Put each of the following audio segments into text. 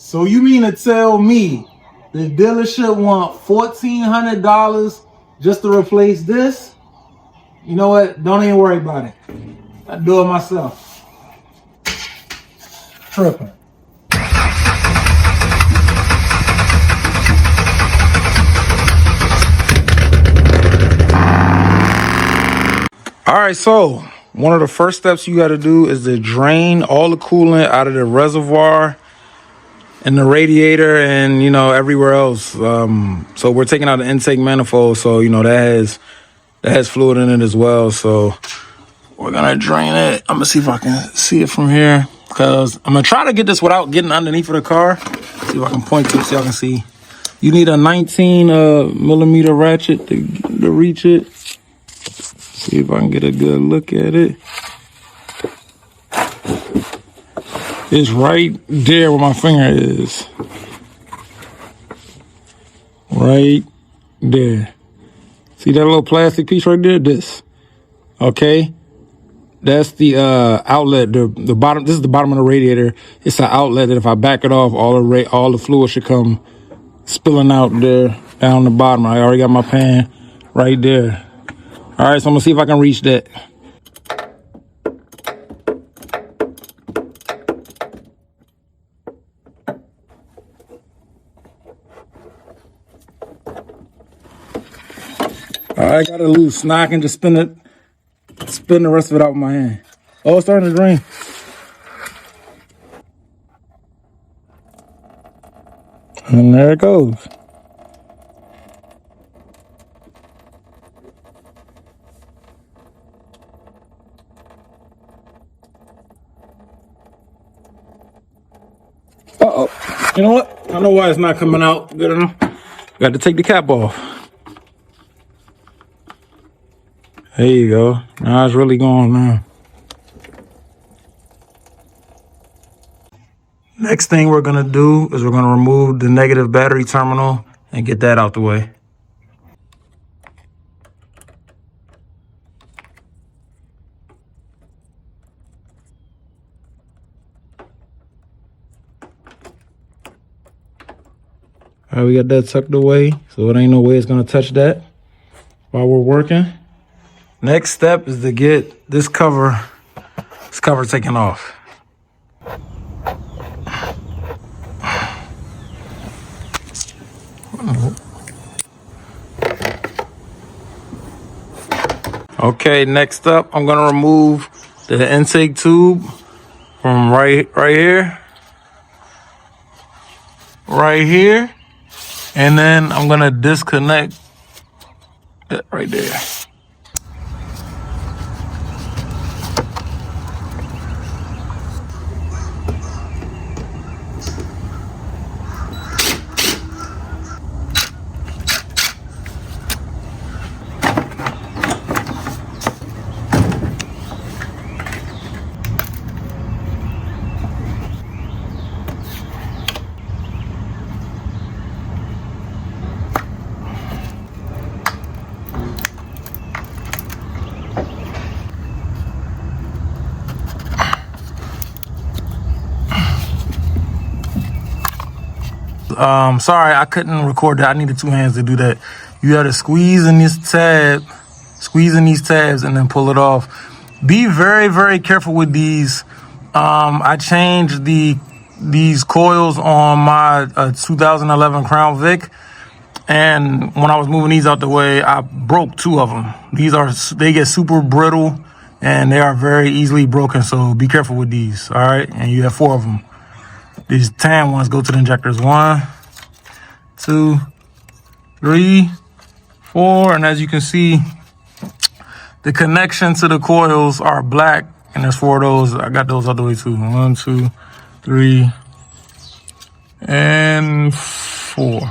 So you mean to tell me the dealership want $1,400 just to replace this? You know what? Don't even worry about it. I do it myself. Tripping. All right, so one of the first steps you got to do is to drain all the coolant out of the reservoir and the radiator and, you know, everywhere else. So we're taking out the intake manifold. So, you know, that has fluid in it as well. So we're going to drain it. I'm going to see if I can see it from here, because I'm going to try to get this without getting underneath of the car. See if I can point to it so y'all can see. You need a 19 millimeter ratchet to reach it. See if I can get a good look at it. It's right there where my finger is. Right there. See that little plastic piece right there? This. Okay. That's the outlet. The bottom. This is the bottom of the radiator. It's an outlet that if I back it off, all the fluid should come spilling out there down the bottom. I already got my pan right there. All right, so I'm gonna see if I can reach that. All right, got it loose. Now I can just spin the rest of it out with my hand. Oh, it's starting to drain. And there it goes. Uh-oh. You know what? I know why it's not coming out good enough. Got to take the cap off. There you go. Now it's really going now. Next thing we're going to do is we're going to remove the negative battery terminal and get that out the way. All right, we got that tucked away, so it ain't no way it's going to touch that while we're working. Next step is to get this cover taken off. Okay, next up, I'm gonna remove the intake tube from right here, and then I'm gonna disconnect it right there. Sorry, I couldn't record that. I needed two hands to do that. You got to squeeze in these tabs, and then pull it off. Be very, very careful with these. I changed these coils on my 2011 Crown Vic, and when I was moving these out the way, I broke two of them. They get super brittle, and they are very easily broken. So be careful with these. All right, and you have four of them. These tan ones go to the injectors. 1, 2, 3, 4. And as you can see, the connection to the coils are black. And there's 4 of those. I got those all the way too. 1, 2, 3, and 4.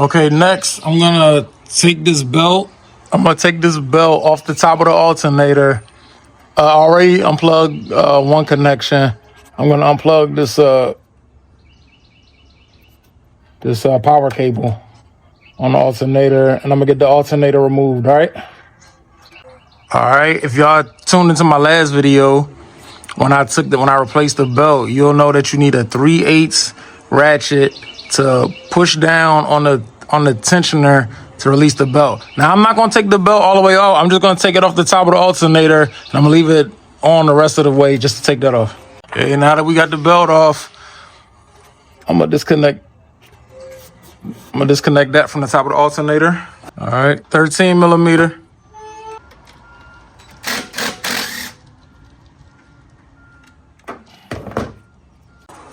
Okay, next I'm gonna take this belt. Off the top of the alternator. I already unplugged one connection. I'm gonna unplug this power cable on the alternator, and I'm gonna get the alternator removed. All right. If y'all tuned into my last video, when I replaced the belt, you'll know that you need a 3/8 ratchet to push down on the tensioner to release the belt. Now I'm not gonna take the belt all the way off. I'm just gonna take it off the top of the alternator, and I'm gonna leave it on the rest of the way just to take that off. Okay, now that we got the belt off, I'm gonna disconnect that from the top of the alternator. All right, 13 millimeter.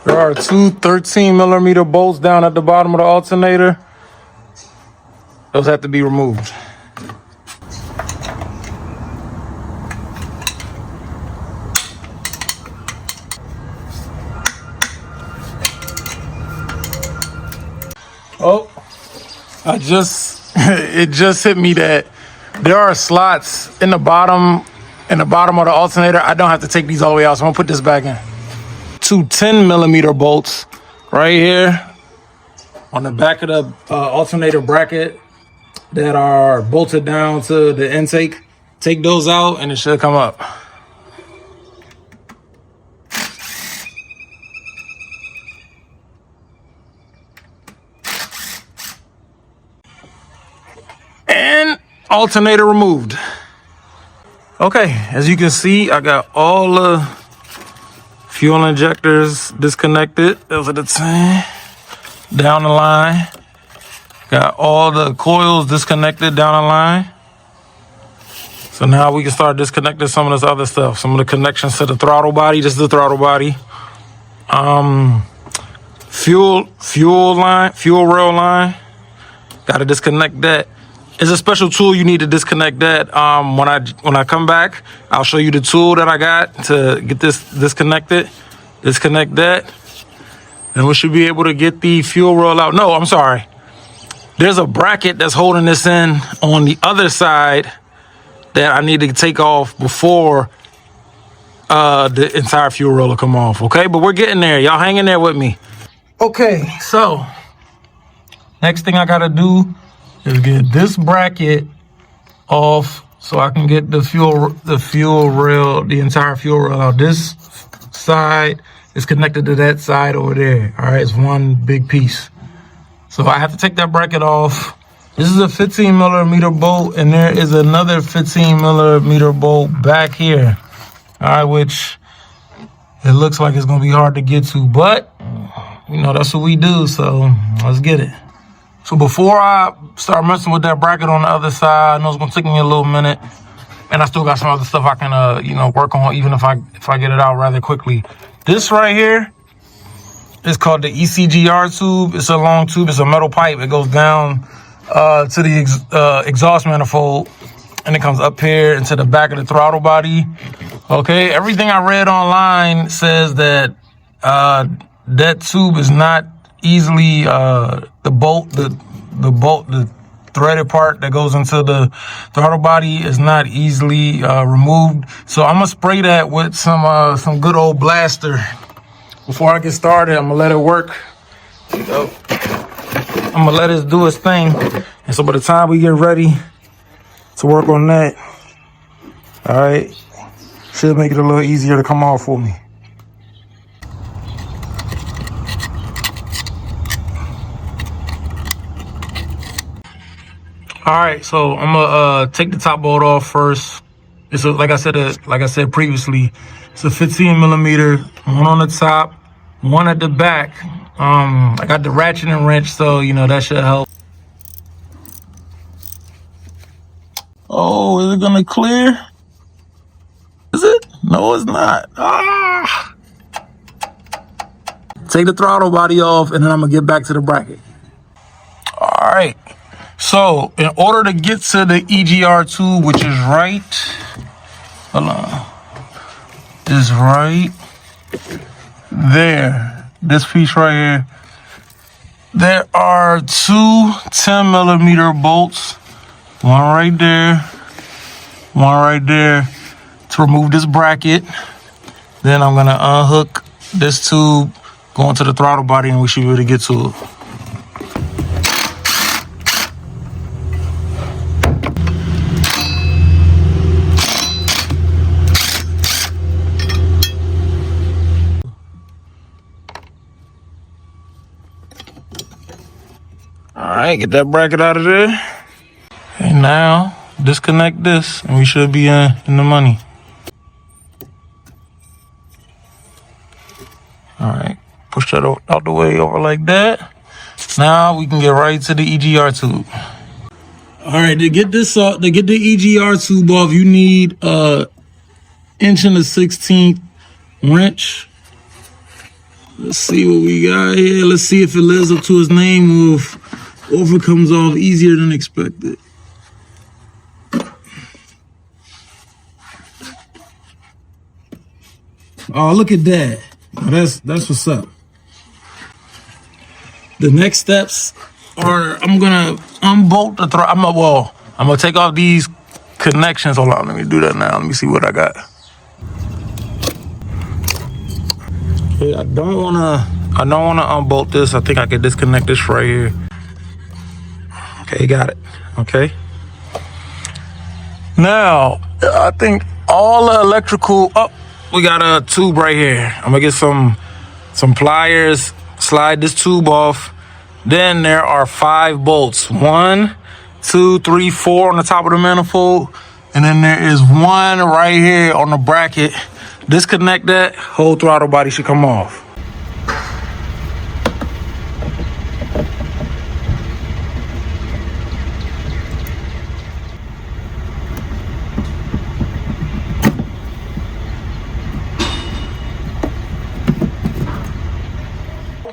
There are two 13 millimeter bolts down at the bottom of the alternator. Those have to be removed. Oh, it just hit me that there are slots in the bottom of the alternator. I don't have to take these all the way out, so I'm gonna put this back in. Two 10 millimeter bolts right here on the back of the alternator bracket that are bolted down to the intake. Take those out and it should come up. And alternator removed. Okay, as you can see, I got all the fuel injectors disconnected. Those are the 10 down the line. Got all the coils disconnected down the line. So now we can start disconnecting some of this other stuff. Some of the connections to the throttle body. This is the throttle body. Fuel rail line. Got to disconnect that. It's a special tool you need to disconnect that. When I come back, I'll show you the tool that I got to get this disconnected. Disconnect that. And we should be able to get the fuel rail out. No, I'm sorry. There's a bracket that's holding this in on the other side that I need to take off before the entire fuel rail will come off. Okay, but we're getting there. Y'all hang in there with me. Okay, so next thing I gotta do is get this bracket off so I can get the entire fuel rail out. This side is connected to that side over there. All right, it's one big piece. So I have to take that bracket off. This is a 15 millimeter bolt, and there is another 15 millimeter bolt back here. All right, which it looks like it's gonna be hard to get to, but you know, that's what we do, so let's get it. So before I start messing with that bracket on the other side, I know it's gonna take me a little minute, and I still got some other stuff I can work on, even if I get it out rather quickly. This right here is called the ECGR tube. It's a long tube. It's a metal pipe. It goes down to the exhaust manifold, and it comes up here into the back of the throttle body. Okay, everything I read online says that that tube is not easily the threaded part that goes into the throttle body is not easily removed. So I'm gonna spray that with some good old blaster. Before I get started, I'm gonna let it work. I'm gonna let it do its thing. And so by the time we get ready to work on that, all right, should make it a little easier to come off for me. All right, so I'm gonna take the top bolt off first. It's like I said previously, it's a 15 millimeter, one on the top, one at the back. I got the ratchet and wrench, so you know that should help. Oh, is it gonna clear? Is it? No, it's not. Ah! Take the throttle body off, and then I'm gonna get back to the bracket. All right. So, in order to get to the EGR tube, which is right, hold on, is right there, this piece right here, there are two 10 millimeter bolts, one right there, to remove this bracket. Then I'm gonna unhook this tube, go into the throttle body, and we should be able to get to it. right, get that bracket out of there. And now disconnect this and we should be in the money. All right, push that out the way over like that. Now we can get right to the EGR tube. All right, to get this off, to get the EGR tube off, you need 1 1/16 wrench. Let's see what we got here. Let's see if it lives up to its name or if it comes off easier than expected. Oh, look at that. That's what's up. The next steps are I'm gonna unbolt the throttle. I'm gonna take off these connections. Hold on, let me do that now. Let me see what I got. Okay, I don't wanna unbolt this. I think I can disconnect this right here. Okay, got it. Okay. Now I think all the electrical. Oh, we got a tube right here. I'm gonna get some pliers. Slide this tube off. Then there are 5 bolts. 1, 2, 3, 4 on the top of the manifold. And then there is 1 right here on the bracket. Disconnect that, whole throttle body should come off.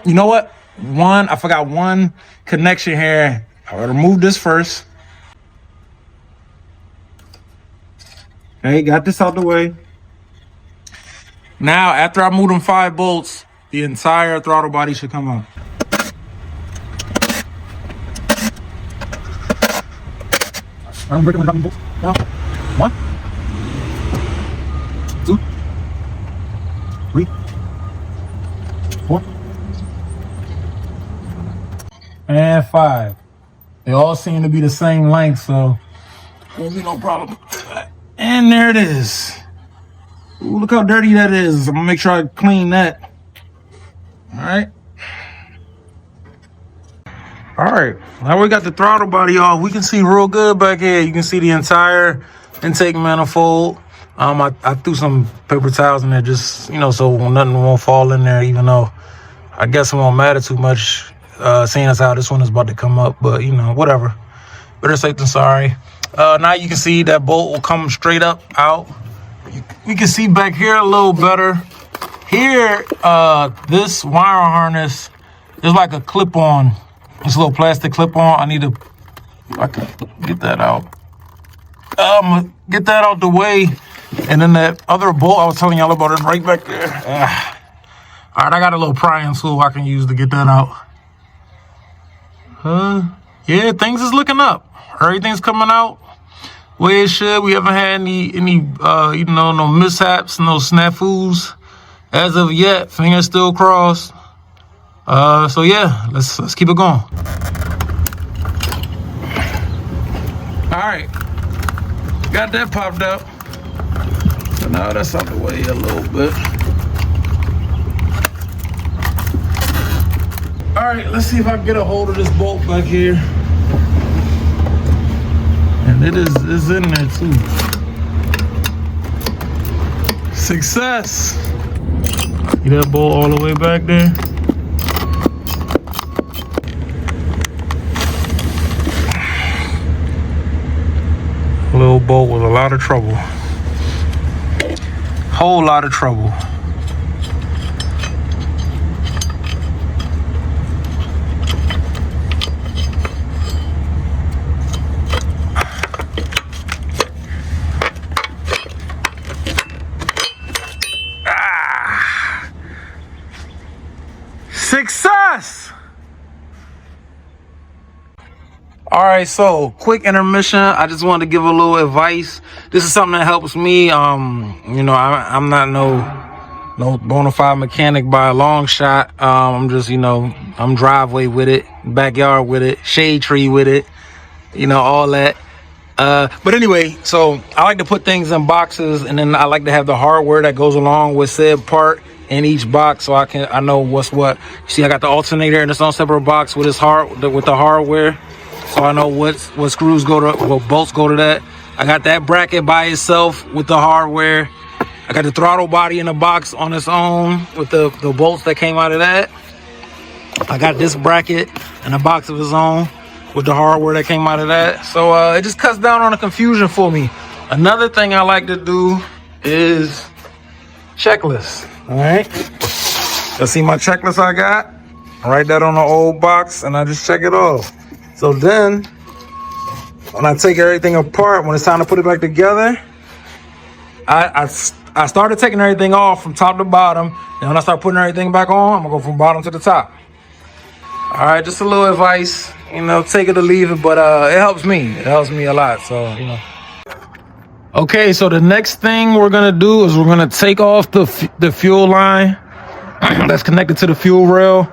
You know what? I forgot one connection here. I'll remove this first. Okay, got this out the way. Now, after I move them 5 bolts, the entire throttle body should come out. I'm breaking my bolts. Now, 1, 2, 3, 4. And 5. They all seem to be the same length, so won't be no problem. And there it is. Ooh, look how dirty that is. I'm gonna make sure I clean that. All right. All right. Now we got the throttle body off. We can see real good back here. You can see the entire intake manifold. I threw some paper towels in there just, so nothing won't fall in there, even though I guess it won't matter too much. Seeing as how this one is about to come up, but whatever. Better safe than sorry. Now you can see that bolt will come straight up out. We can see back here a little better. Here, this wire harness is like a clip-on. This little plastic clip-on. I can get that out. Get that out the way, and then that other bolt I was telling y'all about is right back there. All right, I got a little prying tool I can use to get that out. Yeah, things is looking up. Everything's coming out way it should. We haven't had any no mishaps, no snafus as of yet. Fingers still crossed. So yeah, let's keep it going. All right, got that popped out. So now that's out the way a little bit. All right, let's see if I can get a hold of this bolt back here. And it's in there too. Success. Get that bolt all the way back there. Little bolt with a lot of trouble. Whole lot of trouble. Success! All right, so quick intermission. I just wanted to give a little advice. This is something that helps me. I'm not no bona fide mechanic by a long shot. I'm just, I'm driveway with it, backyard with it, shade tree with it, all that. But anyway, so I like to put things in boxes, and then I like to have the hardware that goes along with said part in each box so I know what's what. See, I got the alternator in its own separate box with with the hardware, so I know what screws go to, what bolts go to that. I got that bracket by itself with the hardware. I got the throttle body in a box on its own with the bolts that came out of that. I got this bracket in a box of its own with the hardware that came out of that. So it just cuts down on the confusion for me. Another thing I like to do is checklist. All right. You'll see my checklist I got. I write that on the old box and I just check it off. So then when I take everything apart, when it's time to put it back together, I started taking everything off from top to bottom. And when I start putting everything back on, I'm gonna go from bottom to the top. All right, just a little advice, take it or leave it, but it helps me. It helps me a lot, so. Okay, so the next thing we're gonna do is we're gonna take off the fuel line that's connected to the fuel rail.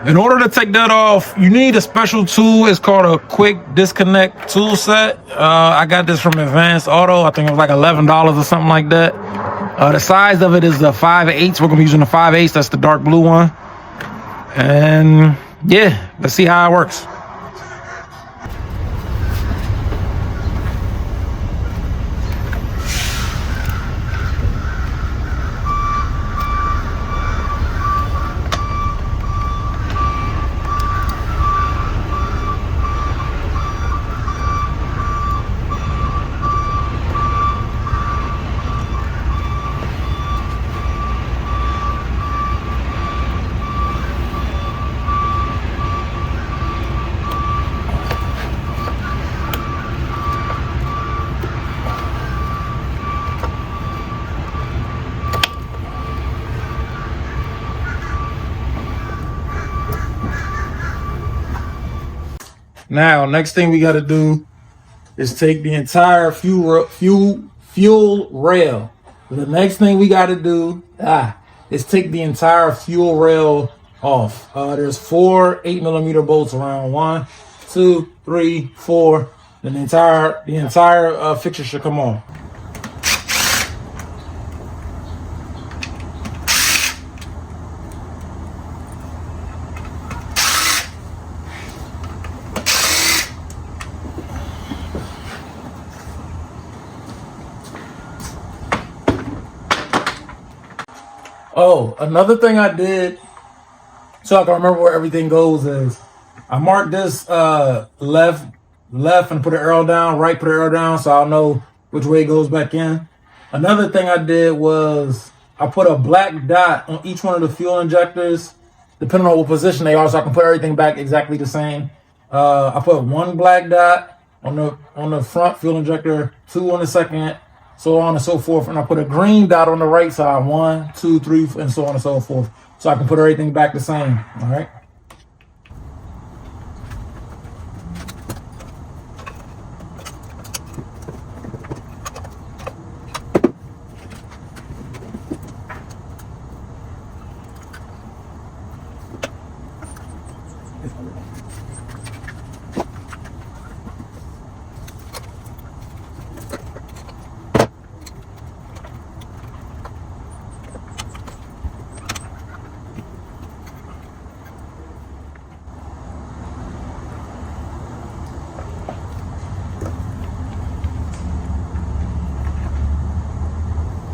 In order to take that off, you need a special tool. It's called a quick disconnect tool set. I got this from Advanced Auto. I think it was like $11 or something like that. The size of it is the 5/8. We're gonna be using the 5/8. That's the dark blue one. And yeah, let's see how it works. Now, next thing we got to do is take the entire fuel rail. The next thing we got to do is take the entire fuel rail off. There's 4 8mm bolts around. 1, 2, 3, 4. Then the entire fixture should come off. Oh, another thing I did so I can remember where everything goes is I marked this left and put an arrow down, right put an arrow down, so I'll know which way it goes back in. Another thing I did was I put a black dot on each one of the fuel injectors, depending on what position they are, so I can put everything back exactly the same. I put 1 black dot on the front fuel injector, 2 on the second, so on and so forth. And I put a green dot on the right side, 1, 2, 3, and so on and so forth. So I can put everything back the same, all right?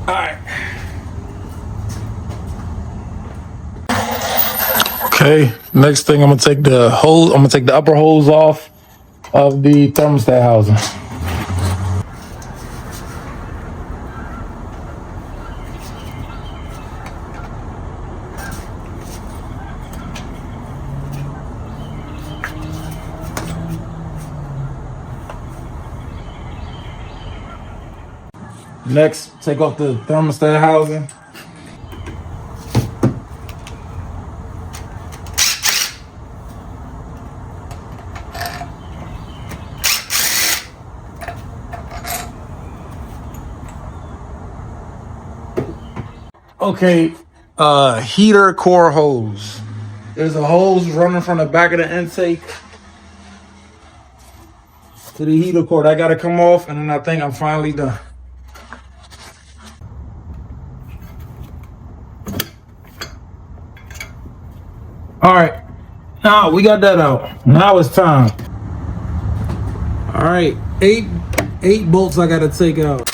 All right. Okay, next thing I'm gonna take the hose. I'm gonna take the upper hose off of the thermostat housing. Next, take off the thermostat housing. Okay, heater core hose. There's a hose running from the back of the intake to the heater core. That gotta come off, and then I think I'm finally done. All right, now we got that out. Now it's time. All right, eight bolts I gotta take out.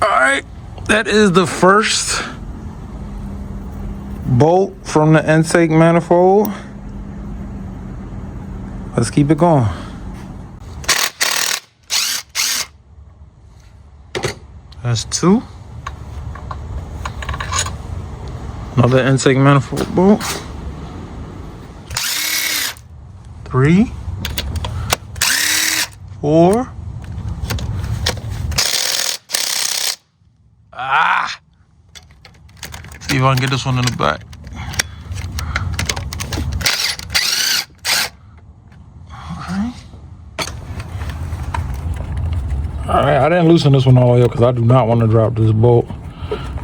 All right, that is the first bolt from the intake manifold. Let's keep it going. That's 2. Another intake manifold bolt. 3, 4. See if I can get this one in the back. Alright, I didn't loosen this one all the way up because I do not want to drop this bolt.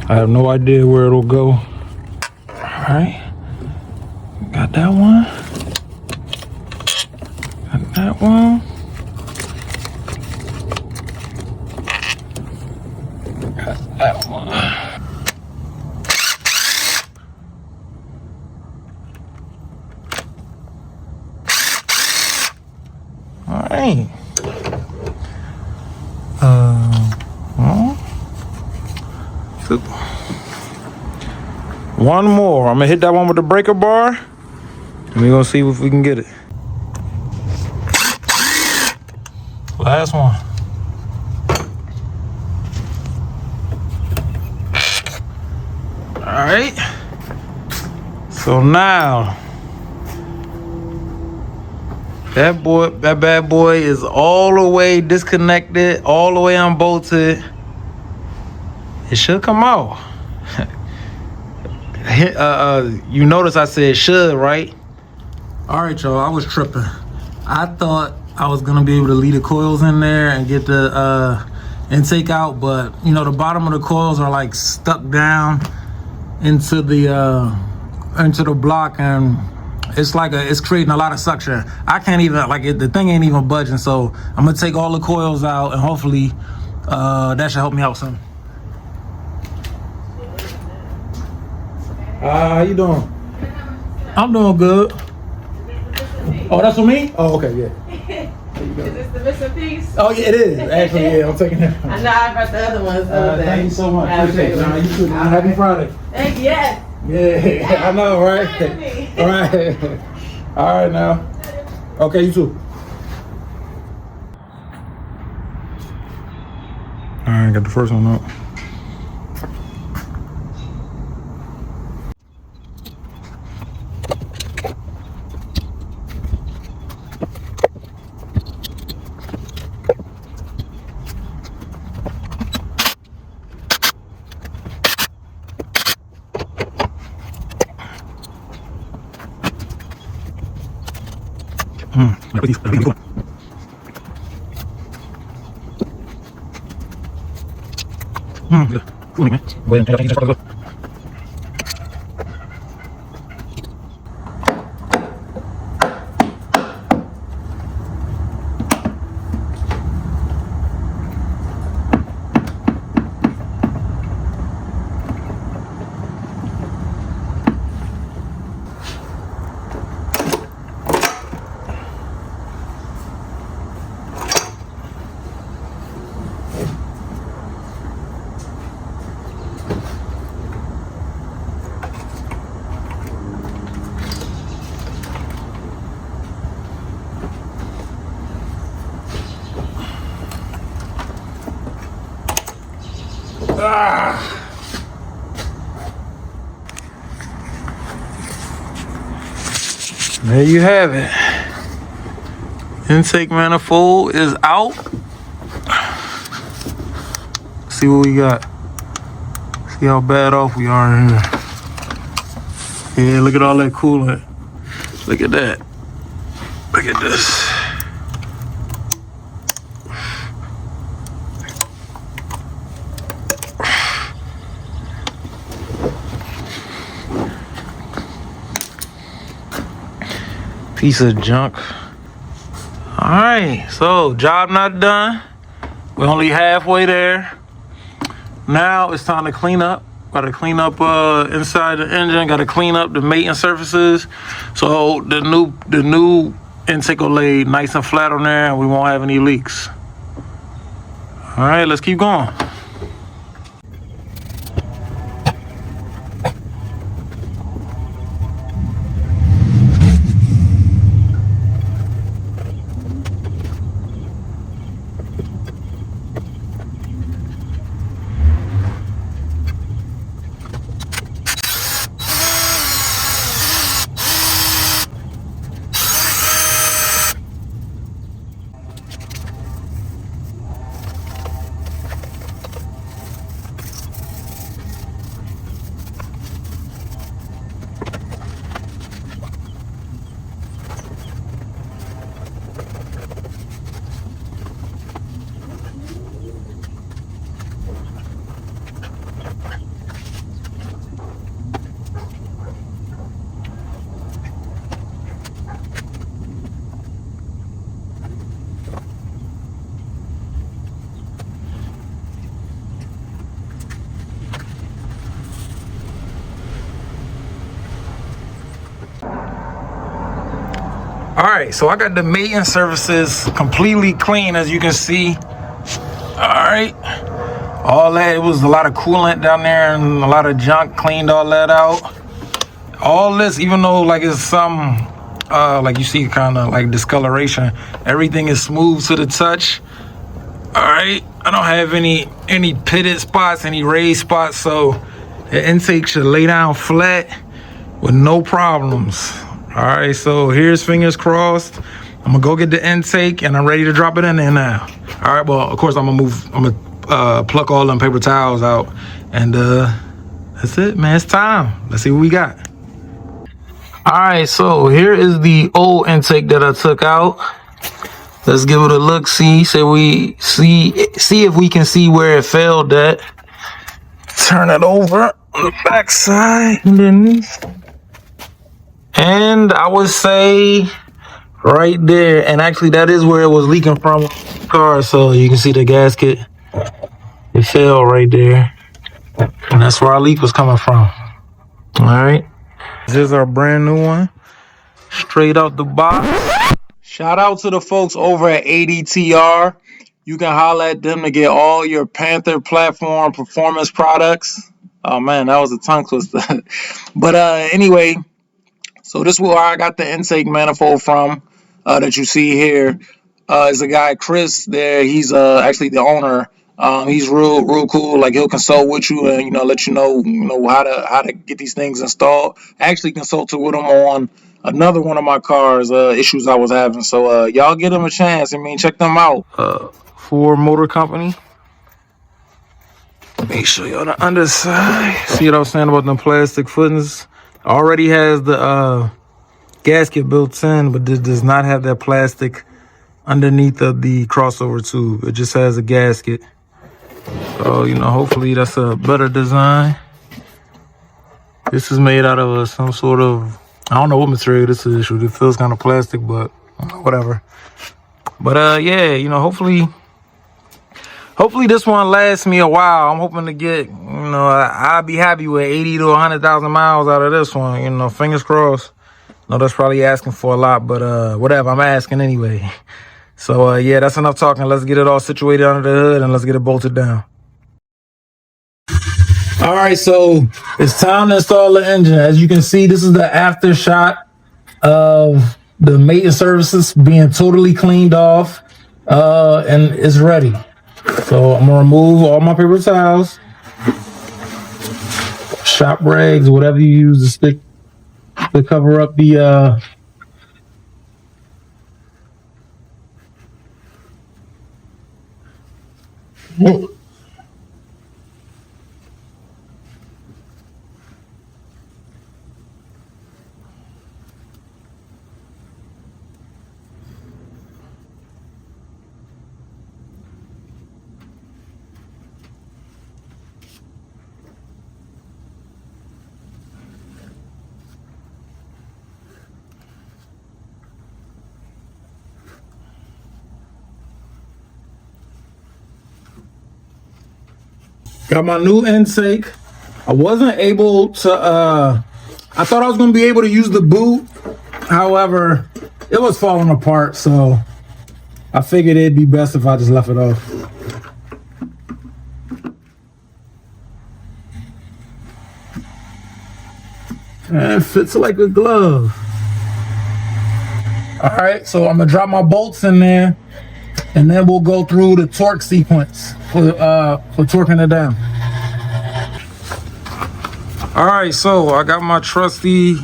I have no idea where it'll go. Alright. Got that one. Got that one. Got that one. Alright. One more. I'm gonna hit that one with the breaker bar, and we're gonna see if we can get it. Last one. All right. So now that bad boy is all the way disconnected, all the way unbolted. It should come out. You notice I said should, right? All right, y'all, I was tripping. I thought I was gonna be able to leave the coils in there and get the intake out, but you know, the bottom of the coils are like stuck down into the block, and it's creating a lot of suction. I can't even, the thing ain't even budging, so I'm gonna take all the coils out, and hopefully that should help me out some. How you doing? I'm doing good. Oh, that's for me? Oh, okay, yeah. Is this the missing piece? Oh, yeah, it is. Actually, yeah, I'm taking it. I know I brought the other ones. Thank you so much. Appreciate it. Nah, you too. Happy Friday. Thank you. Yes. Yeah, I know, right? All right. All right, now. Okay, you too. All right, got the first one up. There you have it. Intake manifold is out. See what we got. See how bad off we are in here. Yeah, look at all that coolant. Look at that. Look at this. Piece of junk. All right, so job not done. We're only halfway there. Now it's time to clean up. Got to clean up inside the engine. Got to clean up the maintenance surfaces. So the new intake will lay nice and flat on there, and we won't have any leaks. All right, let's keep going. All right, so I got the maintenance surfaces completely clean, as you can see. All right, all that, it was a lot of coolant down there and a lot of junk, cleaned all that out. All this, even though like it's some, like you see kind of like discoloration, everything is smooth to the touch. All right, I don't have any pitted spots, any raised spots, so the intake should lay down flat with no problems. All right, so here's fingers crossed. I'm gonna go get the intake and I'm ready to drop it in there now. All right, well, of course I'm gonna pluck all them paper towels out, and that's it, man. It's time. Let's see what we got. All right, so here is the old intake that I took out. Let's give it a look. See if we can see where it failed at. Turn it over on the back side, and I would say right there, and actually that is where it was leaking from the car, so you can see the gasket, it fell right there, and that's where our leak was coming from. All right, this is our brand new one, straight out the box. Shout out to the folks over at ADTR. You can holler at them to get all your Panther platform performance products. Oh man, that was a tongue twister. But anyway, so this is where I got the intake manifold from, that you see here. Is a guy, Chris, there. He's actually the owner. He's real cool. Like, he'll consult with you and let you know how to get these things installed. I actually consulted with him on another one of my cars, issues I was having. So y'all give them a chance. I mean, check them out. Ford Motor Company. Let me show you on the underside. See what I was saying about them plastic footings? Already has the gasket built in, but this does not have that plastic underneath of the crossover tube. It just has a gasket. So, hopefully that's a better design. This is made out of some sort of, I don't know what material this is. It feels kind of plastic, but whatever. But yeah, hopefully this one lasts me a while. I'm hoping to get, I'll be happy with 80 to 100,000 miles out of this one. Fingers crossed. No, that's probably asking for a lot, but whatever, I'm asking anyway. So yeah, that's enough talking. Let's get it all situated under the hood and let's get it bolted down. All right, so it's time to install the engine. As you can see, this is the after shot of the maintenance services being totally cleaned off, and it's ready. So I'm gonna remove all my paper towels, shop rags, whatever you use to stick to cover up the Got my new intake. I wasn't able to, I thought I was gonna be able to use the boot. However, it was falling apart, so I figured it'd be best if I just left it off. And it fits like a glove. All right, so I'm gonna drop my bolts in there, and then we'll go through the torque sequence for torquing it down. All right, so I got my trusty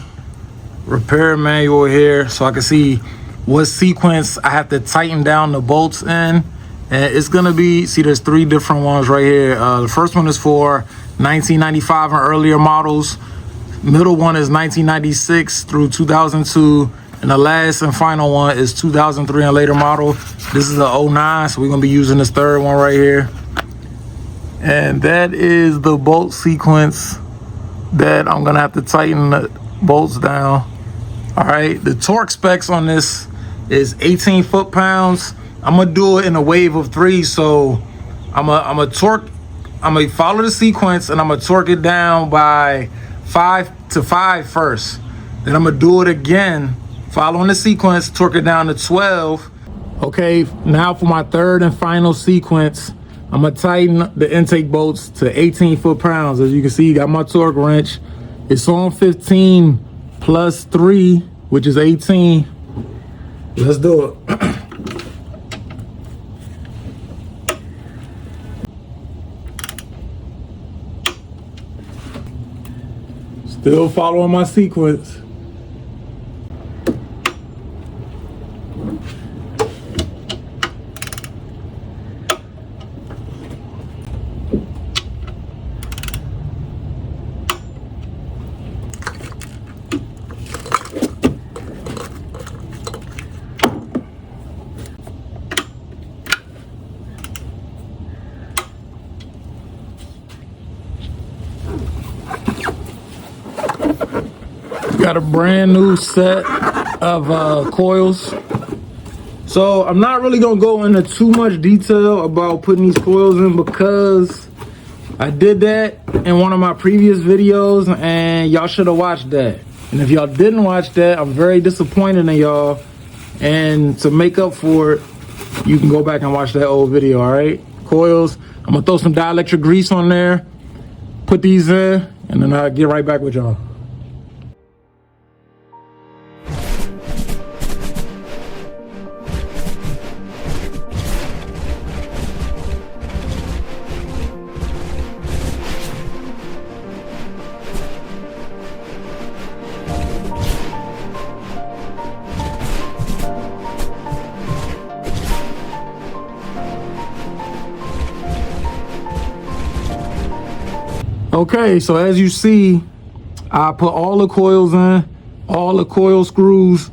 repair manual here, so I can see what sequence I have to tighten down the bolts in. And it's gonna be, see, there's 3 different ones right here. The first one is for 1995 and earlier models. Middle one is 1996 through 2002. And the last and final one is 2003 and later model. This is a 09, so we're gonna be using this third one right here. And that is the bolt sequence that I'm gonna have to tighten the bolts down. All right, the torque specs on this is 18 foot-pounds. I'm gonna do it in a wave of 3, so I'm gonna follow the sequence and I'm gonna torque it down by 5 to 5 first. Then I'm gonna do it again, following the sequence, torque it down to 12. Okay, now for my third and final sequence, I'm gonna tighten the intake bolts to 18 foot-pounds. As you can see, got my torque wrench. It's on 15 plus 3, which is 18. Let's do it. Still following my sequence. Got a brand new set of coils. So I'm not really gonna go into too much detail about putting these coils in because I did that in one of my previous videos and y'all should have watched that. And if y'all didn't watch that, I'm very disappointed in y'all. And to make up for it, you can go back and watch that old video, all right? Coils, I'm gonna throw some dielectric grease on there, put these in, and then I'll get right back with y'all. Okay, so as you see, I put all the coils in, all the coil screws,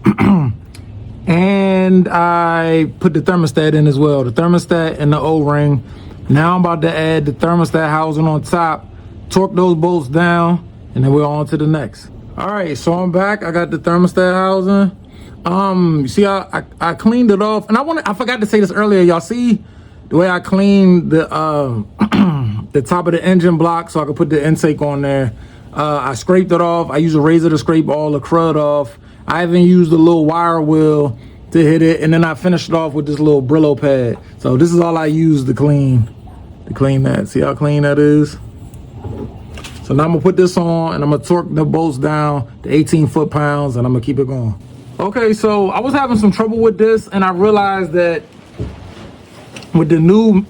and I put the thermostat in as well, the thermostat and the O-ring. Now I'm about to add the thermostat housing on top, torque those bolts down, and then we're on to the next. All right, so I'm back. I got the thermostat housing. You see, I cleaned it off, and I forgot to say this earlier. Y'all see the way I cleaned the the top of the engine block so I could put the intake on there. I scraped it off. I used a razor to scrape all the crud off. I even used a little wire wheel to hit it, and then I finished it off with this little Brillo pad. So this is all I used to clean that. See how clean that is? So now I'm gonna put this on and I'm gonna torque the bolts down to 18 foot-pounds and I'm gonna keep it going. Okay, so I was having some trouble with this and I realized that with the new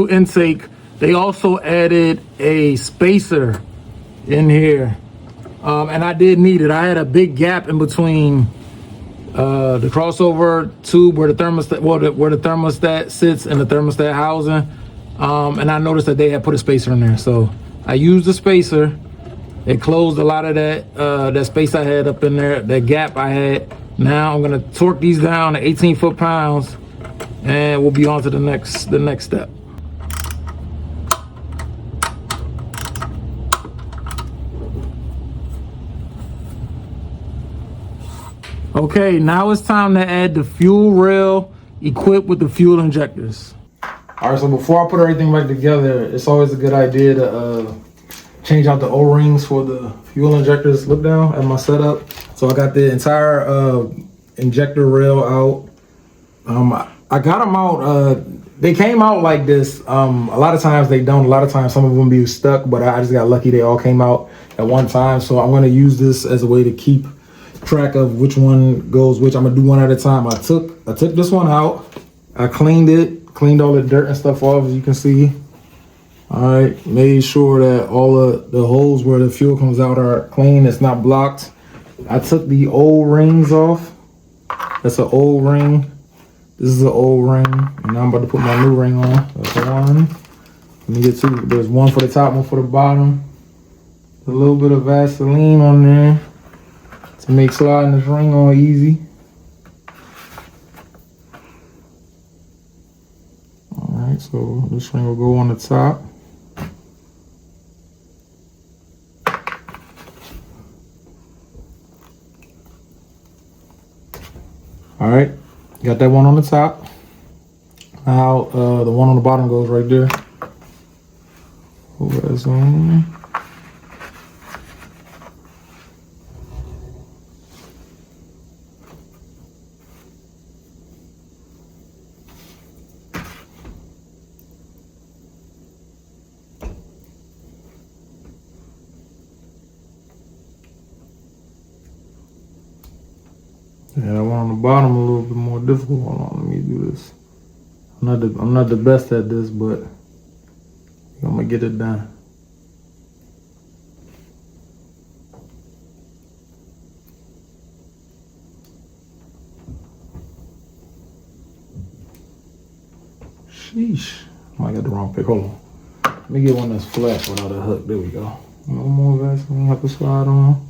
intake, they also added a spacer in here, and I did need it. I had a big gap in between the crossover tube where the thermostat sits and the thermostat housing, and I noticed that they had put a spacer in there. So I used the spacer. It closed a lot of that space I had up in there, that gap I had. Now I'm gonna torque these down to 18 foot-pounds, and we'll be on to the next step. Okay, now it's time to add the fuel rail equipped with the fuel injectors. All right, so before I put everything back together, it's always a good idea to change out the O-rings for the fuel injectors. Look down at my setup. So I got the entire injector rail out. I got them out. They came out like this. A lot of times they don't. A lot of times some of them be stuck, but I just got lucky. They all came out at one time. So I'm gonna use this as a way to keep track of which one goes which. I'm gonna do one at a time. I took this one out. I cleaned it, cleaned all the dirt and stuff off, as you can see. All right, made sure that all of the holes where the fuel comes out are clean. It's not blocked. I took the old rings off. That's an old ring. This is an old ring, and now I'm about to put my new ring on. That's one. Let me get two. There's one for the top, one for the bottom. A little bit of Vaseline on there to make sliding this ring on easy. All right, so this ring will go on the top. All right. Got that one on the top. Now the one on the bottom goes right there. Over that zone. Yeah, that one on the bottom a little bit more difficult. Hold on, let me do this. I'm not the best at this, but I'm gonna get it done. Sheesh. I might get the wrong pick. Hold on. Let me get one that's flat without a hook. There we go. No more Vaseline have to slide on.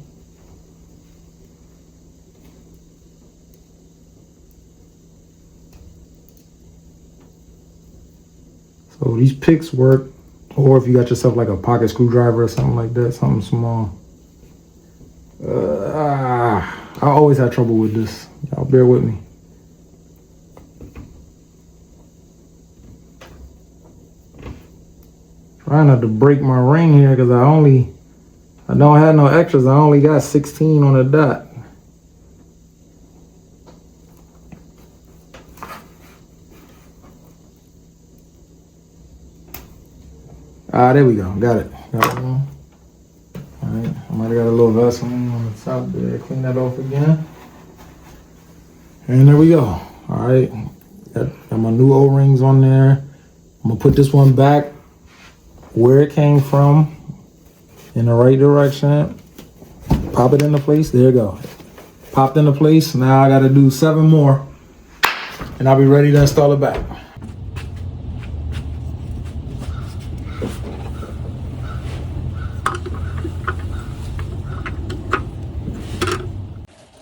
So these picks work, or if you got yourself like a pocket screwdriver or something like that, something small. I always have trouble with this. Y'all bear with me. Trying not to break my ring here because I don't have no extras. I only got 16 on the dot. There we go. Got it. Got it. All right. I might have got a little Vaseline on the top there. Clean that off again. And there we go. All right. Got my new O-rings on there. I'm going to put this one back where it came from in the right direction. Pop it into place. There you go. Popped into place. Now I got to do 7 more. And I'll be ready to install it back.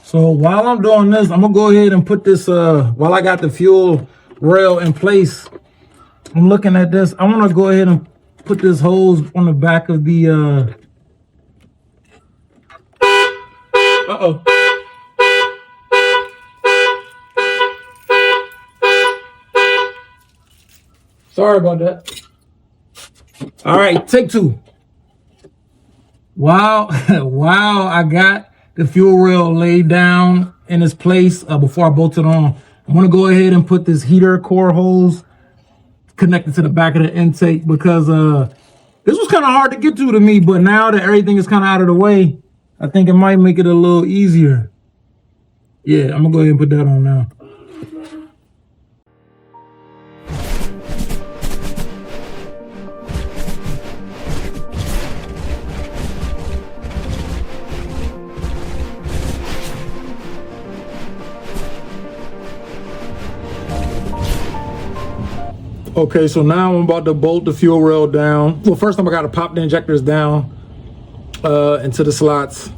So while I'm doing this, I'm gonna go ahead and put this, while I got the fuel rail in place, I'm looking at this. I wanna go ahead and put this hose on the back of the, uh-oh. Sorry about that. All right, take 2. Wow, I got the fuel rail laid down in its place before I bolt it on. I'm gonna go ahead and put this heater core hose connected to the back of the intake because this was kind of hard to get to me, but now that everything is kind of out of the way, I think it might make it a little easier. Yeah, I'm gonna go ahead and put that on now. Okay, so now I'm about to bolt the fuel rail down. Well, first time I gotta pop the injectors down into the slots.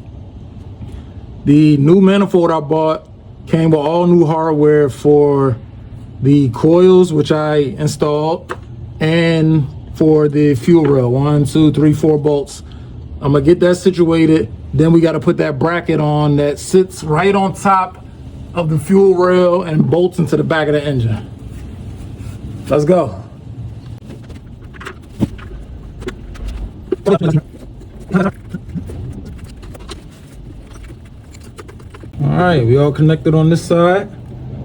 The new manifold I bought came with all new hardware for the coils, which I installed, and for the fuel rail. 1, 2, 3, 4 bolts. I'm gonna get that situated. Then we gotta put that bracket on that sits right on top of the fuel rail and bolts into the back of the engine. Let's go. All right, we all connected on this side.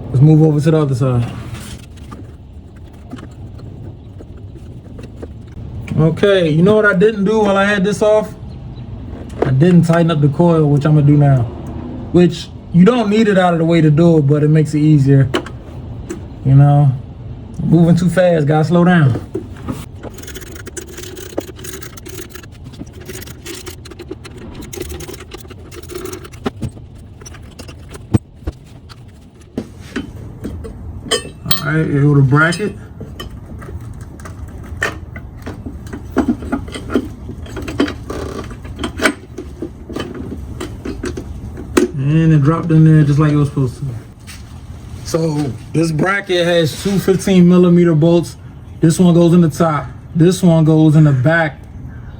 Let's move over to the other side. Okay, you know what I didn't do while I had this off? I didn't tighten up the coil, which I'm gonna do now. Which, you don't need it out of the way to do it, but it makes it easier. You know, moving too fast, gotta slow down. All right, here with a bracket. And it dropped in there just like it was supposed to. So this bracket has two 15mm bolts. This one goes in the top. This one goes in the back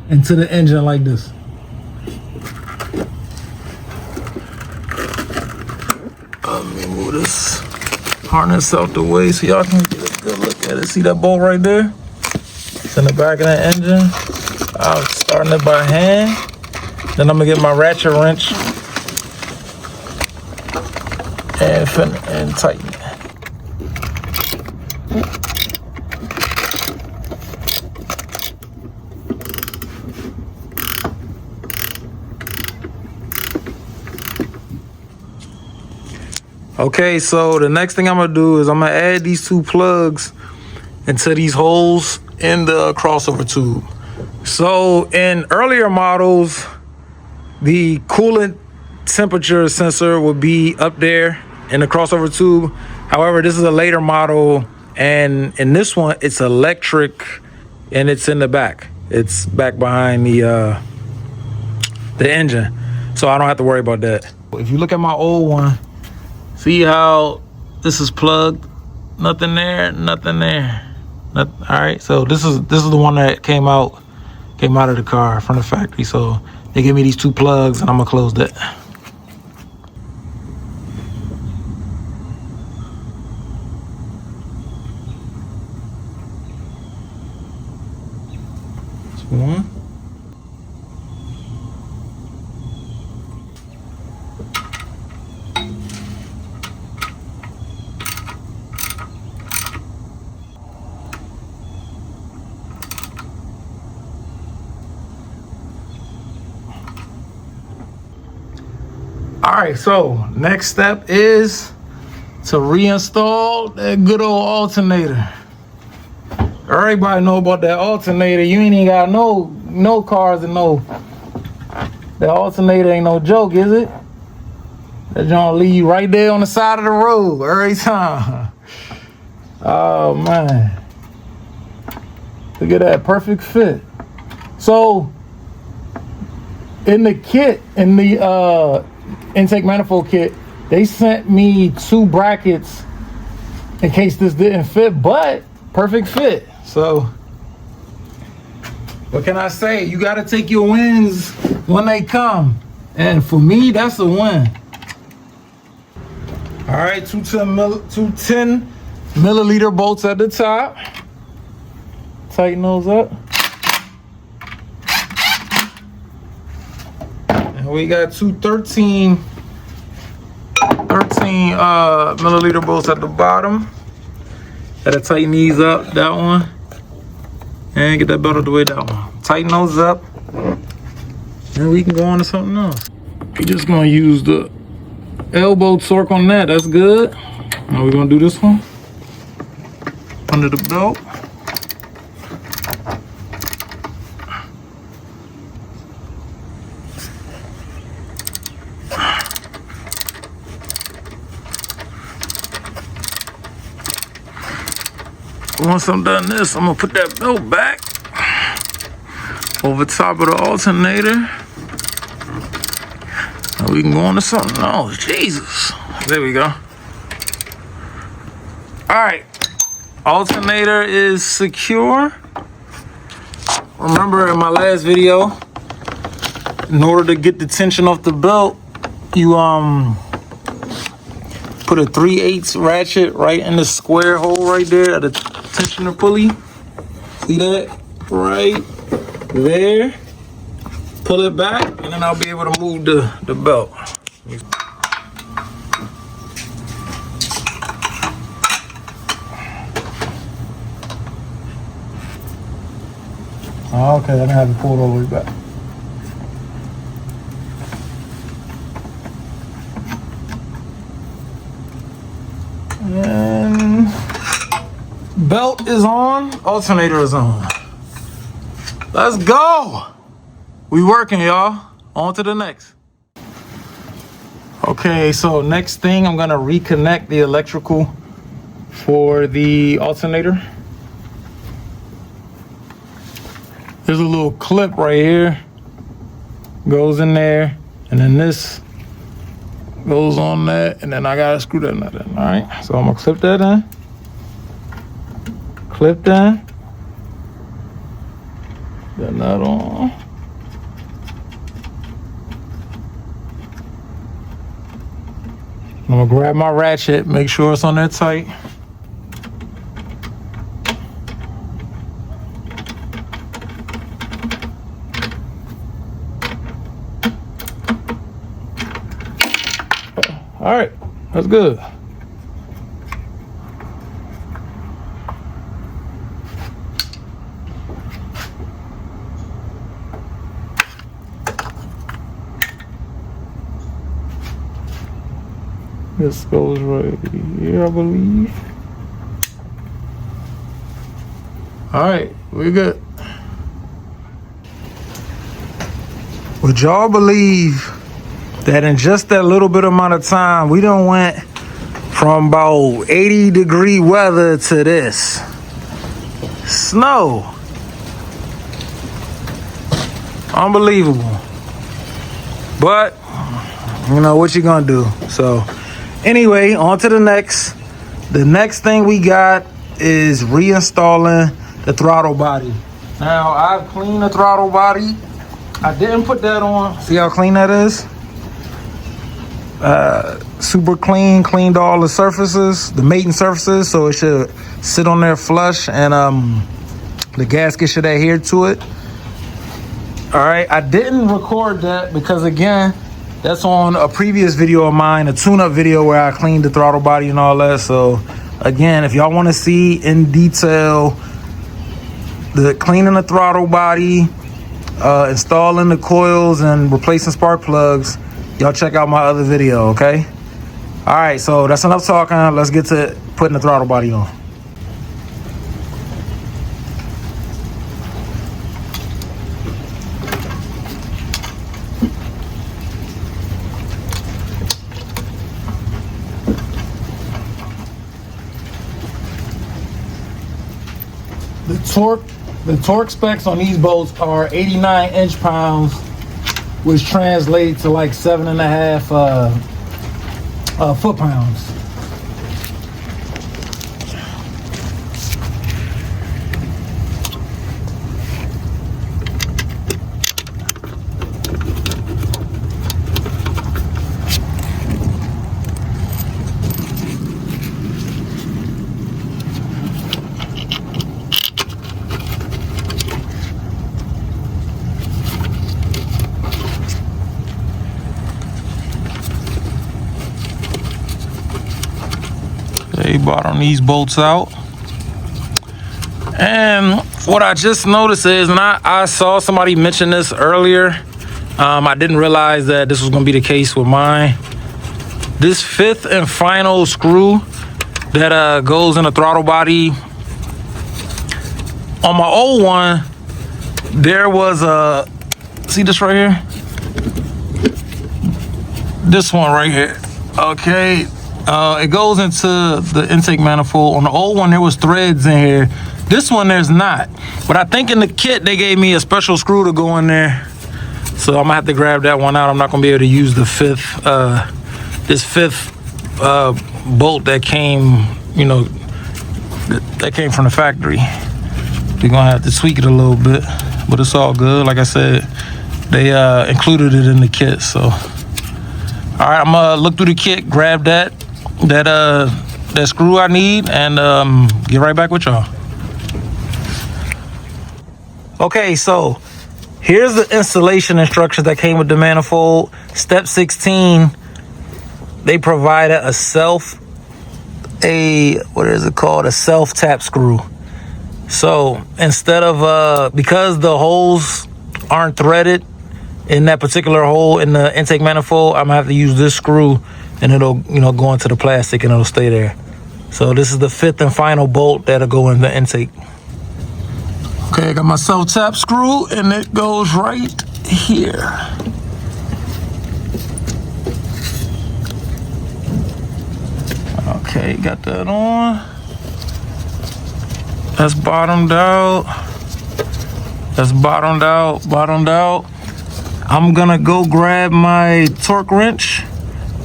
into the engine like this. Let me move this harness out the way so y'all can get a good look at it. See that bolt right there? It's in the back of that engine. I'm starting it by hand. Then I'm gonna get my ratchet wrench and tighten it. Okay, so the next thing I'm gonna do is I'm gonna add these two plugs into these holes in the crossover tube. So in earlier models, the coolant temperature sensor would be up there in the crossover tube. However, this is a later model, and in this one, it's electric, and it's in the back. It's back behind the engine, so I don't have to worry about that. If you look at my old one, see how this is plugged? Nothing there, nothing there. All right, so this is the one that came out of the car from the factory. So they gave me these two plugs, and I'm gonna close that. One. All right, so next step is to reinstall that good old alternator. Everybody know about that alternator. You ain't even got no cars to know. That alternator ain't no joke, is it? That joint leave you right there on the side of the road every time. Oh man. Look at that, perfect fit. So in the kit, in the intake manifold kit, they sent me two brackets in case this didn't fit, but perfect fit. So what can I say? You got to take your wins when they come, and for me, that's a win. All right, two 10 milliliter bolts at the top. Tighten those up. And we got two 13 milliliter bolts at the bottom. Gotta tighten these up, that one. And get that belt out of the way, that one. Tighten those up. And we can go on to something else. We're just gonna use the elbow torque on that, that's good. Now we're gonna do this one. Under the belt. Once I'm done this, I'm gonna put that belt back over top of the alternator. And we can go on to something else. Jesus. There we go. All right. Alternator is secure. Remember in my last video, in order to get the tension off the belt, you put a 3/8 ratchet right in the square hole right there at the tensioner pulley. See that? Right there. pull it back, and then I'll be able to move the belt. Okay, I didn't have to pull it all the way back. And belt is on, alternator is on. Let's go. We working, y'all. On to the next. Okay, so next thing, I'm gonna reconnect the electrical for the alternator. There's a little clip right here, goes in there, and then this goes on that, and then I gotta screw that nut in. All right, so I'm gonna clip that in, clip that nut on. I'm gonna grab my ratchet, make sure it's on there tight. All right, that's good. This goes right here, I believe. All right, we're good. Would y'all believe that in just that little bit amount of time, we done went from about 80-degree weather to this? Snow. Unbelievable. But, you know, what you gonna do? So, anyway, on to the next. The next thing we got is reinstalling the throttle body. Now, I've cleaned the throttle body. I didn't put that on. See how clean that is? Super clean, cleaned all the surfaces, the mating surfaces, so it should sit on there flush, and the gasket should adhere to it. All right, I didn't record that because, again, that's on a previous video of mine, a tune-up video where I cleaned the throttle body and all that. So again, if y'all want to see in detail the cleaning the throttle body, installing the coils and replacing spark plugs, y'all check out my other video, okay? All right, so that's enough talking. Let's get to putting the throttle body on. The torque specs on these bolts are 89 inch-pounds, which translates to like 7.5 foot-pounds. They bottom these bolts out. And what I just noticed is, and I saw somebody mention this earlier, I didn't realize that this was going to be the case with mine. This fifth and final screw that goes in the throttle body, on my old one, there was a, see this right here? This one right here, okay? It goes into the intake manifold. On the old one, there was threads in here. This one, there's not. But I think in the kit, they gave me a special screw to go in there. So I'm gonna have to grab that one out. I'm not gonna be able to use the fifth, this fifth bolt that came, you know, that came from the factory. We're gonna have to tweak it a little bit, but it's all good. Like I said, they included it in the kit. So, all right, I'm gonna look through the kit, grab that screw I need, and get right back with y'all. Okay, so Here's the installation instructions that came with the manifold. Step 16, they provided a self-tap screw. So instead of, because the holes aren't threaded in that particular hole in the intake manifold, I'm gonna have to use this screw and it'll, go into the plastic and it'll stay there. So this is the 5th and final bolt that'll go in the intake. Okay, I got my self-tap screw and it goes right here. Okay, got that on. That's bottomed out. That's bottomed out. I'm gonna go grab my torque wrench,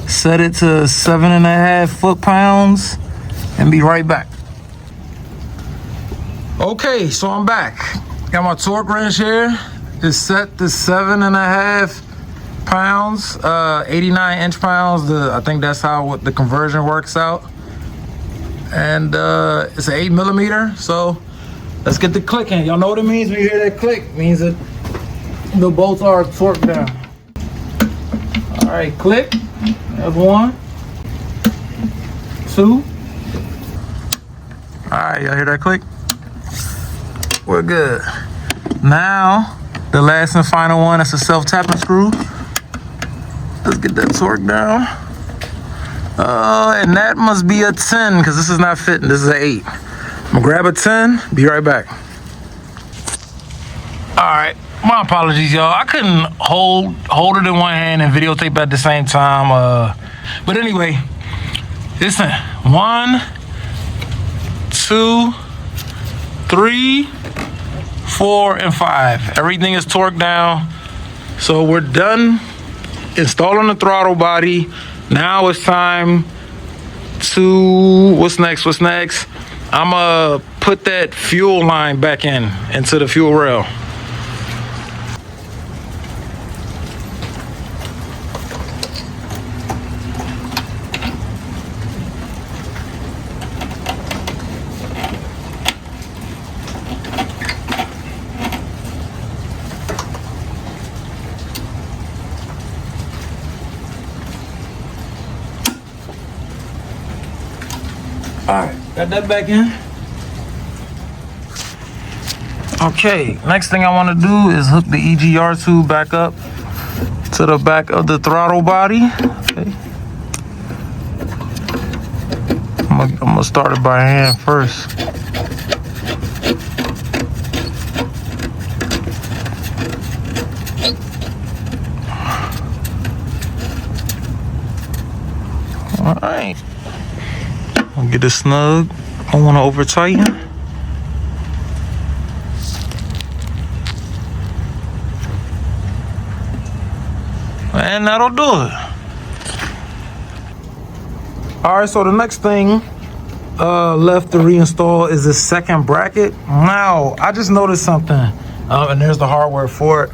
set it to 7.5 foot-pounds, and be right back. Okay, so I'm back. Got my torque wrench here. It's set to 7.5 pounds, 89 inch-pounds. I think that's how the conversion works out. And it's an 8mm, so let's get the clicking. Y'all know what it means when you hear that click? It means that the bolts are torqued down. All right, click. That's 1, 2. All right, y'all hear that click? We're good. Now, the last and final one, that's a self-tapping screw. Let's get that torque down. And that must be a 10, because this is not fitting. This is an 8. I'm gonna grab a 10, be right back. All right, my apologies, y'all. I couldn't hold it in one hand and videotape at the same time. But anyway, listen, 1, 2, 3, 4, and 5. Everything is torqued down. So we're done installing the throttle body. Now it's time to, what's next? I'm gonna put that fuel line back into the fuel rail. All right, got that back in. Okay, next thing I want to do is hook the EGR tube back up to the back of the throttle body. Okay. I'm gonna start it by hand first. All right. I'll get it snug. I don't want to over tighten. And that'll do it. All right, so the next thing left to reinstall is the second bracket. Now, I just noticed something, and there's the hardware for it.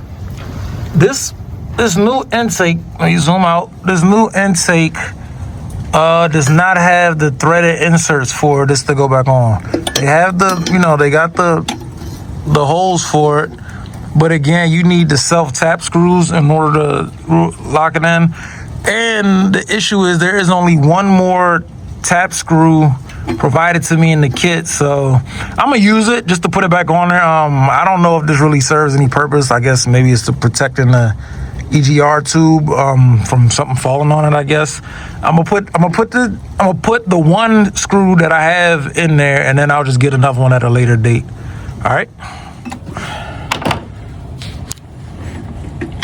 This new intake, let me zoom out. This new intake does not have the threaded inserts for this to go back on. They have they got the holes for it, but again, you need the self-tap screws in order to lock it in. And the issue is there is only one more tap screw provided to me in the kit, so I'm gonna use it just to put it back on there. I don't know if this really serves any purpose. I guess maybe it's to protecting the EGR tube from something falling on it, I guess. I'm gonna put the one screw that I have in there, and then I'll just get another one at a later date. All right.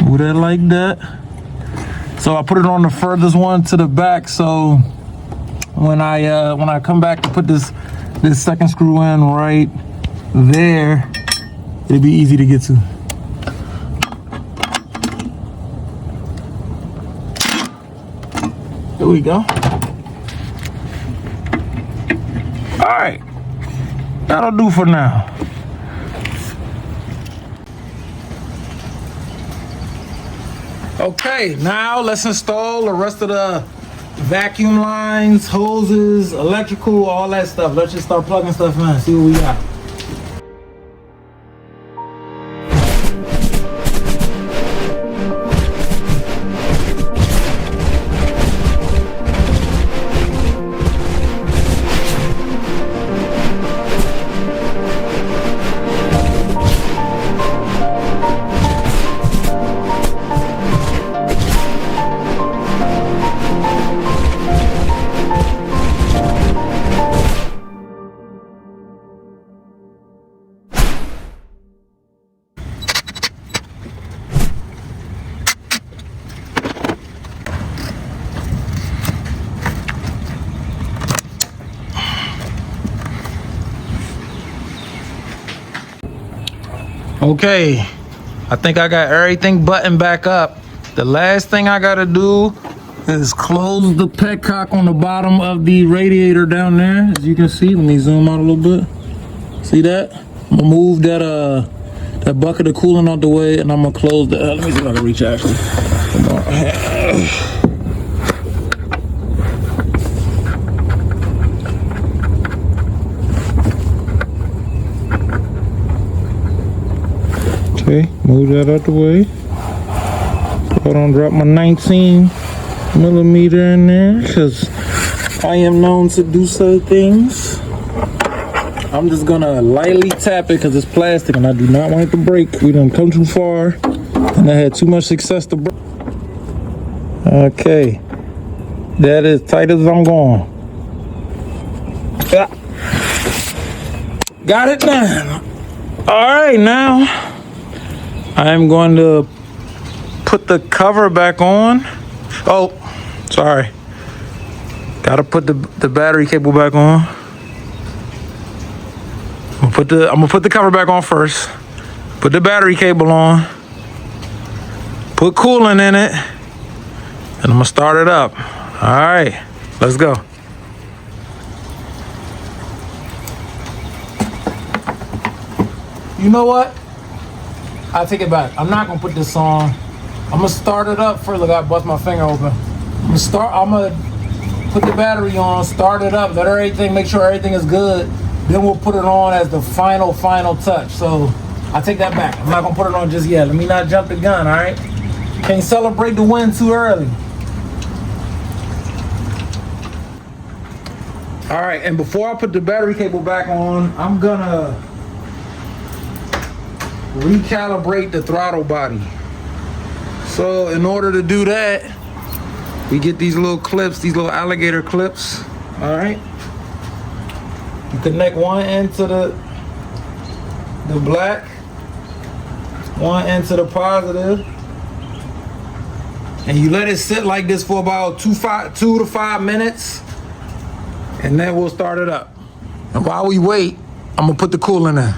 Move that like that. So I put it on the furthest one to the back, so when I come back to put this second screw in right there, it'll be easy to get to. There we go. All right, that'll do for now. Okay, now let's install the rest of the vacuum lines, hoses, electrical, all that stuff. Let's just start plugging stuff in, see what we got. Okay, I think I got everything buttoned back up. The last thing I gotta do is close the petcock on the bottom of the radiator down there. As you can see, let me zoom out a little bit. See that? I'm gonna move that bucket of coolant out the way, and I'm gonna close the. Let me see if I can reach actually. Come on. Okay, move that out the way. So I don't drop my 19 millimeter in there, because I am known to do certain things. I'm just gonna lightly tap it because it's plastic and I do not want it to break. We done come too far and I had too much success to break. Okay, that is tight as I'm going. Yeah. Got it done. All right, now I'm going to put the cover back on. Oh, sorry. Gotta put the battery cable back on. I'm gonna put the cover back on first. Put the battery cable on. Put coolant in it. And I'm gonna start it up. All right, let's go. You know what? I'll take it back. I'm not gonna put this on. I'm gonna start it up first. Look, I bust my finger open. I'm gonna put the battery on, start it up, let everything, make sure everything is good. Then we'll put it on as the final touch. So I take that back. I'm not gonna put it on just yet. Let me not jump the gun, all right? Can't celebrate the win too early. All right, and before I put the battery cable back on, I'm gonna recalibrate the throttle body. So in order to do that, we get these little clips, these little alligator clips, all right? You connect one end to the black, one end to the positive, and you let it sit like this for about 2 to 5 minutes, and then we'll start it up. And while we wait, I'm gonna put the coolant in.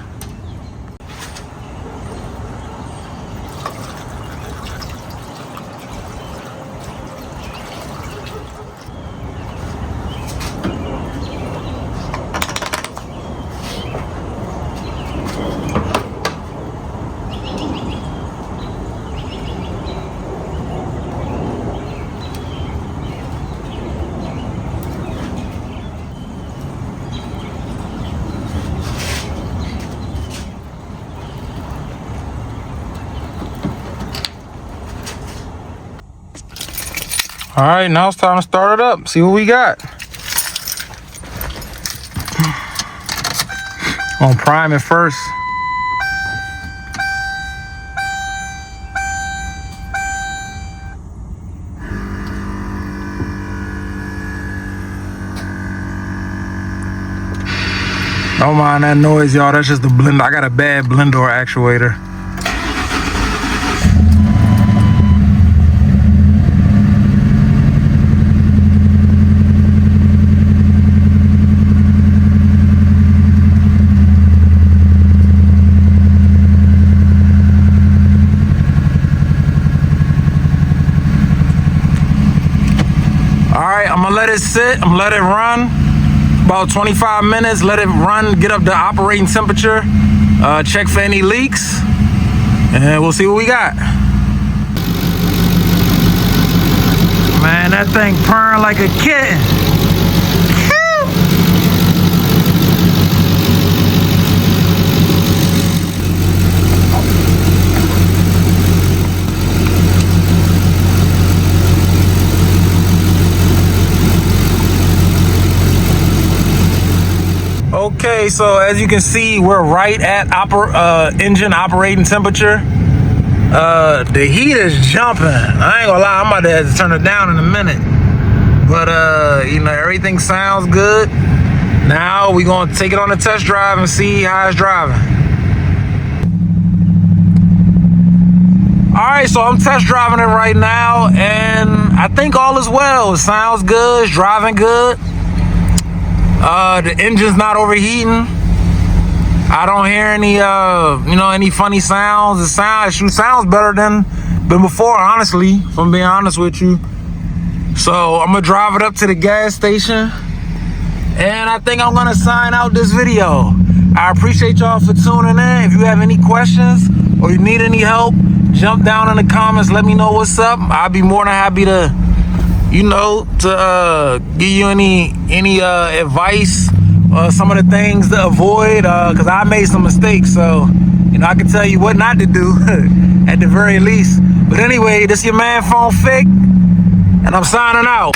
All right, now it's time to start it up. See what we got. Gonna prime it first. Don't mind that noise, y'all. That's just the blender. I got a bad blender actuator. I'm gonna let it sit, I'm gonna let it run about 25 minutes, let it run, get up to operating temperature, check for any leaks, and we'll see what we got. Man, that thing purring like a kitten. Okay, so as you can see, we're right at engine operating temperature. The heat is jumping. I ain't gonna lie, I'm about to have to turn it down in a minute. But you know, everything sounds good. Now we're gonna take it on a test drive and see how it's driving. All right, so I'm test driving it right now, and I think all is well. It sounds good, it's driving good. The engine's not overheating. I don't hear any any funny sounds. It sounds better than before, honestly, if I'm being honest with you. So I'm gonna drive it up to the gas station, and I think I'm gonna sign out this video. I appreciate y'all for tuning in. If you have any questions or you need any help, jump down in the comments, let me know what's up. I'll be more than happy to give you any advice, some of the things to avoid, because I made some mistakes, so I can tell you what not to do at the very least. But anyway, this your man Phone Fake, and I'm signing out.